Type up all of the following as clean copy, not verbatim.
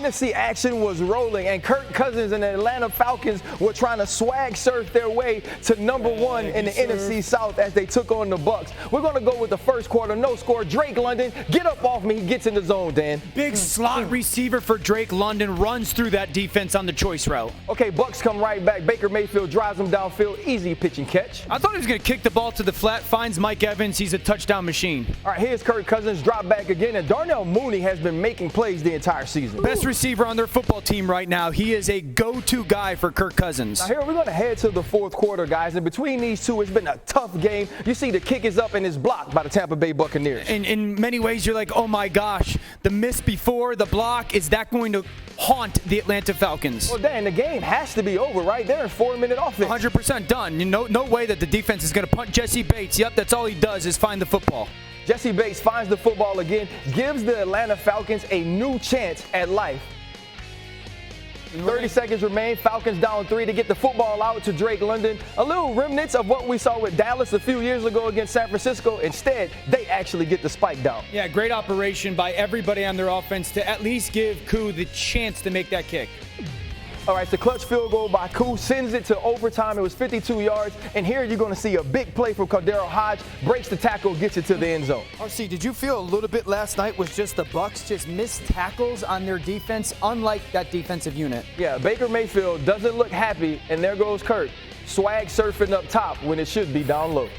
NFC action was rolling, and Kirk Cousins and the Atlanta Falcons were trying to swag surf their way to #1 in the NFC South as they took on the Bucs. We're going to go with the first quarter, no score. Drake London, get up off me. He gets in the zone, Dan. Big slot receiver for Drake London, runs through that defense on the choice route. Okay, Bucs come right back. Baker Mayfield drives him downfield. Easy pitch and catch. I thought he was going to kick the ball to the flat, finds Mike Evans. He's a touchdown machine. All right, here's Kirk Cousins, drop back again, and Darnell Mooney has been making plays the entire season. Best receiver on their football team right now. He is a go-to guy for Kirk Cousins. Now here we're going to head to the fourth quarter, guys, and between these two, it's been a tough game. You see the kick is up and it's blocked by the Tampa Bay Buccaneers. In many ways, you're like, oh my gosh, the miss before the block, is that going to haunt the Atlanta Falcons? Well, Dan, the game has to be over, right? They're in 4-minute offense. 100% done. No way that the defense is going to punt Jesse Bates. Yep, that's all he does is find the football. Jesse Bates finds the football again, gives the Atlanta Falcons a new chance at life. 30 seconds remain. Falcons down 3 to get the football out to Drake London. A little remnants of what we saw with Dallas a few years ago against San Francisco. Instead, they actually get the spike down. Yeah, great operation by everybody on their offense to at least give Koo the chance to make that kick. All right, the clutch field goal by Koo sends it to overtime. It was 52 yards. And here you're going to see a big play from Cordero Hodge. Breaks the tackle, gets it to the end zone. RC, did you feel a little bit last night was just the Bucs just missed tackles on their defense, unlike that defensive unit? Yeah, Baker Mayfield doesn't look happy, and there goes Kirk. Swag surfing up top when it should be down low.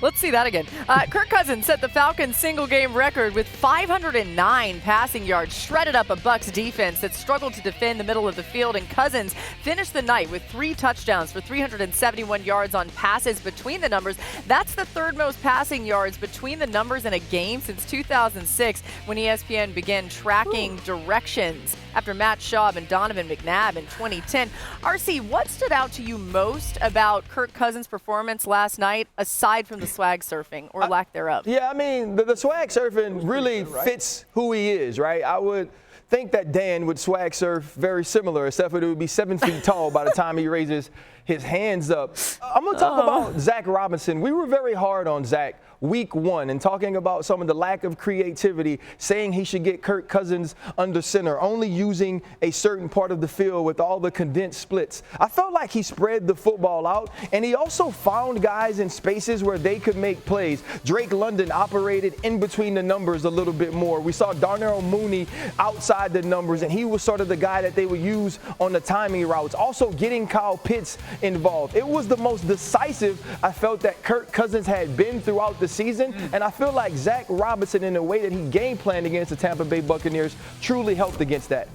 Let's see that again. Kirk Cousins set the Falcons' single-game record with 509 passing yards, shredded up a Bucs defense that struggled to defend the middle of the field, and Cousins finished the night with 3 touchdowns for 371 yards on passes between the numbers. That's the third most passing yards between the numbers in a game since 2006, when ESPN began tracking directions after Matt Schaub and Donovan McNabb in 2010. RC, what stood out to you most about Kirk Cousins' performance last night, aside from the swag surfing or lack thereof? Yeah, I mean, the swag surfing really fits who he is, right? I would think that Dan would swag surf very similar, except for it would be 7 feet tall by the time he raises his hands up. I'm going to talk about Zach Robinson. We were very hard on Zach week 1 and talking about some of the lack of creativity, saying he should get Kirk Cousins under center, only using a certain part of the field with all the condensed splits. I felt like he spread the football out, and he also found guys in spaces where they could make plays. Drake London operated in between the numbers a little bit more. We saw Darnell Mooney outside the numbers, and he was sort of the guy that they would use on the timing routes. Also getting Kyle Pitts involved. It was the most decisive I felt that Kirk Cousins had been throughout the season, and I feel like Zach Robinson, in the way that he game planned against the Tampa Bay Buccaneers, truly helped against that.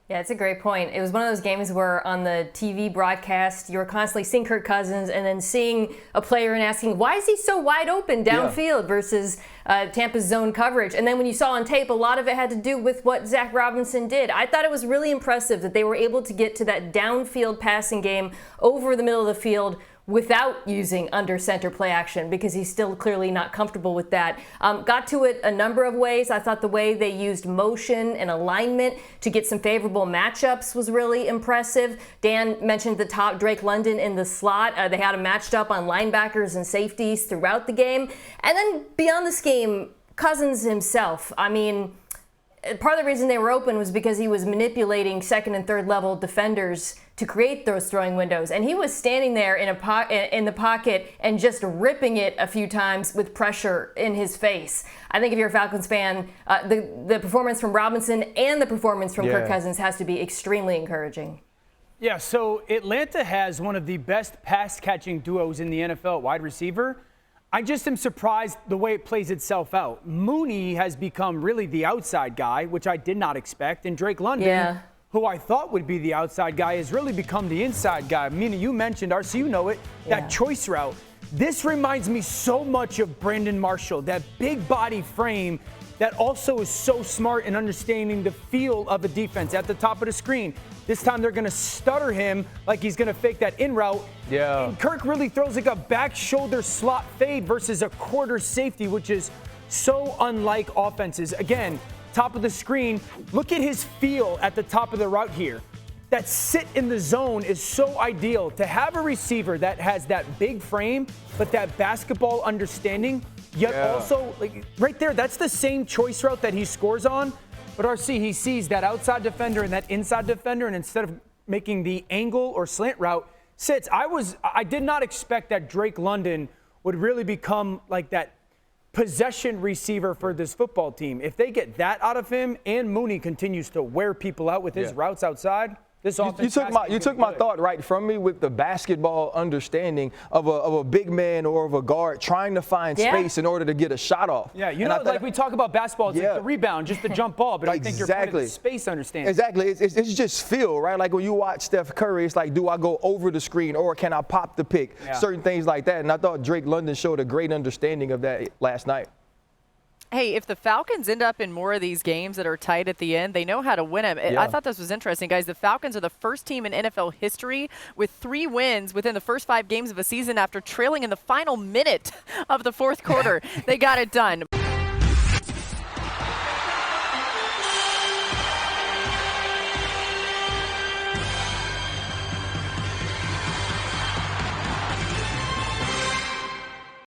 Yeah, it's a great point. It was one of those games where on the TV broadcast, you were constantly seeing Kirk Cousins and then seeing a player and asking, why is he so wide open downfield versus Tampa's zone coverage? And then when you saw on tape, a lot of it had to do with what Zach Robinson did. I thought it was really impressive that they were able to get to that downfield passing game over the middle of the field without using under center play action, because he's still clearly not comfortable with that. Got to it a number of ways. I thought the way they used motion and alignment to get some favorable matchups was really impressive. Dan mentioned the top, Drake London in the slot. They had him matched up on linebackers and safeties throughout the game. And then beyond this game, Cousins himself. I mean, part of the reason they were open was because he was manipulating second and third level defenders to create those throwing windows. And he was standing there in the pocket and just ripping it a few times with pressure in his face. I think if you're a Falcons fan, the performance from Robinson and the performance from Kirk Cousins has to be extremely encouraging. Yeah, so Atlanta has one of the best pass-catching duos in the NFL, wide receiver. I just am surprised the way it plays itself out. Mooney has become really the outside guy, which I did not expect. And Drake London, who I thought would be the outside guy, has really become the inside guy. Mina, you mentioned, RC, you know it, that choice route. This reminds me so much of Brandon Marshall, that big body frame that also is so smart in understanding the feel of a defense at the top of the screen. This time they're going to stutter him like he's going to fake that in route. Yeah. And Kirk really throws like a back shoulder slot fade versus a quarter safety, which is so unlike offenses. Again, top of the screen, look at his feel at the top of the route here. That sit in the zone is so ideal. To have a receiver that has that big frame, but that basketball understanding Yet also, like right there, that's the same choice route that he scores on. But RC, he sees that outside defender and that inside defender, and instead of making the angle or slant route, sits. I did not expect that Drake London would really become like that possession receiver for this football team. If they get that out of him and Mooney continues to wear people out with his routes outside, this offense you took my thought right from me with the basketball understanding of a big man or of a guard trying to find space in order to get a shot off. Yeah, like we talk about basketball, it's like the rebound, just the jump ball, but I think you're putting the space understanding. Exactly. It's just feel, right? Like when you watch Steph Curry, it's like, do I go over the screen or can I pop the pick? Yeah. Certain things like that. And I thought Drake London showed a great understanding of that last night. Hey, if the Falcons end up in more of these games that are tight at the end, they know how to win them. I thought this was interesting, guys. The Falcons are the first team in NFL history with 3 wins within the first 5 games of a season after trailing in the final minute of the fourth quarter. They got it done.